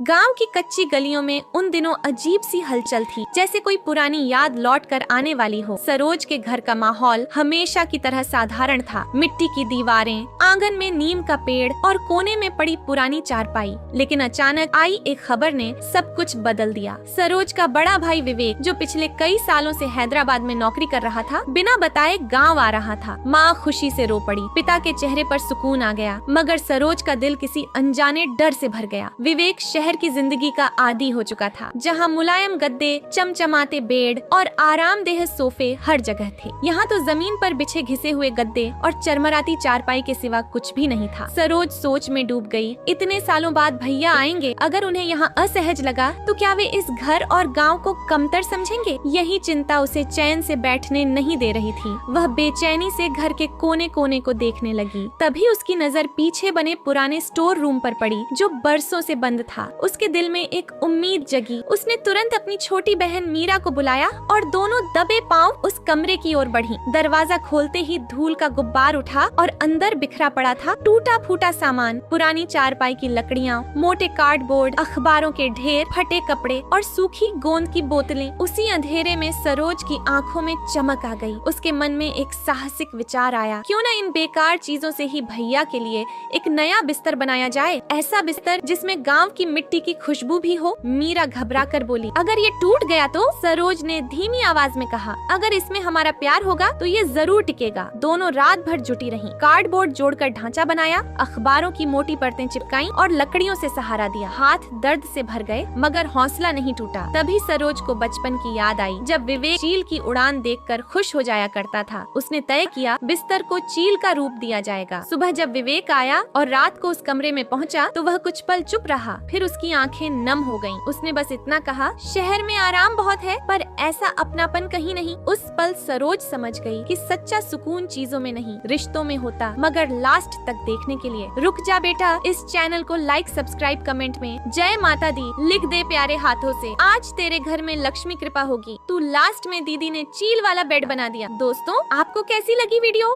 गांव की कच्ची गलियों में उन दिनों अजीब सी हलचल थी, जैसे कोई पुरानी याद लौट कर आने वाली हो। सरोज के घर का माहौल हमेशा की तरह साधारण था। मिट्टी की दीवारें, आंगन में नीम का पेड़ और कोने में पड़ी पुरानी चारपाई। लेकिन अचानक आई एक खबर ने सब कुछ बदल दिया। सरोज का बड़ा भाई विवेक, जो पिछले कई सालों से हैदराबाद में नौकरी कर रहा था, बिना बताए गाँव आ रहा था। माँ खुशी से रो पड़ी। पिता के चेहरे पर सुकून आ गया, मगर सरोज का दिल किसी अनजाने डर से भर गया। विवेक शहर की जिंदगी का आदी हो चुका था, जहाँ मुलायम गद्दे, चमचमाते बेड और आरामदेह सोफे हर जगह थे। यहाँ तो जमीन पर बिछे घिसे हुए गद्दे और चरमराती चारपाई के सिवा कुछ भी नहीं था। सरोज सोच में डूब गई। इतने सालों बाद भैया आएंगे, अगर उन्हें यहाँ असहज लगा तो क्या वे इस घर और गाँव को कमतर समझेंगे? यही चिंता उसे चैन से बैठने नहीं दे रही थी। वह बेचैनी से घर के कोने कोने को देखने लगी। तभी उसकी नजर पीछे बने पुराने स्टोर रूम पर पड़ी, जो बरसों से बंद था। उसके दिल में एक उम्मीद जगी। उसने तुरंत अपनी छोटी बहन मीरा को बुलाया और दोनों दबे पांव उस कमरे की ओर बढ़ी। दरवाजा खोलते ही धूल का गुब्बार उठा और अंदर बिखरा पड़ा था टूटा फूटा सामान, पुरानी चारपाई की लकड़ियाँ, मोटे कार्डबोर्ड, अखबारों के ढेर, फटे कपड़े और सूखी गोंद की बोतलें। उसी अंधेरे में सरोज की आंखों में चमक आ गई। उसके मन में एक साहसिक विचार आया, क्यों न इन बेकार चीजों से ही भैया के लिए एक नया बिस्तर बनाया जाए। ऐसा बिस्तर जिसमें गाँव की मिट्टी की खुशबू भी हो। मीरा घबरा कर बोली, अगर ये टूट गया तो? सरोज ने धीमी आवाज में कहा, अगर इसमें हमारा प्यार होगा तो ये जरूर टिकेगा। दोनों रात भर जुटी रहीं। कार्डबोर्ड जोड़कर ढांचा बनाया, अखबारों की मोटी परतें चिपकाई और लकड़ियों से सहारा दिया। हाथ दर्द से भर गए, मगर हौसला नहीं टूटा। तभी सरोज को बचपन की याद आई, जब विवेक चील की उड़ान देखकर खुश हो जाया करता था। उसने तय किया, बिस्तर को चील का रूप दिया जाएगा। सुबह जब विवेक आया और रात को उस कमरे में पहुंचा, तो वह कुछ पल चुप रहा, फिर उसकी आंखें नम हो गईं। उसने बस इतना कहा, शहर में आराम बहुत है, पर ऐसा अपनापन कहीं नहीं। उस पल सरोज समझ गई कि सच्चा सुकून चीजों में नहीं, रिश्तों में होता। मगर लास्ट तक देखने के लिए रुक जा बेटा। इस चैनल को लाइक, सब्सक्राइब, कमेंट में जय माता दी लिख दे प्यारे हाथों से। आज तेरे घर में लक्ष्मी कृपा होगी। तू लास्ट में दीदी ने चील वाला बेड बना दिया। दोस्तों, आपको कैसी लगी वीडियो?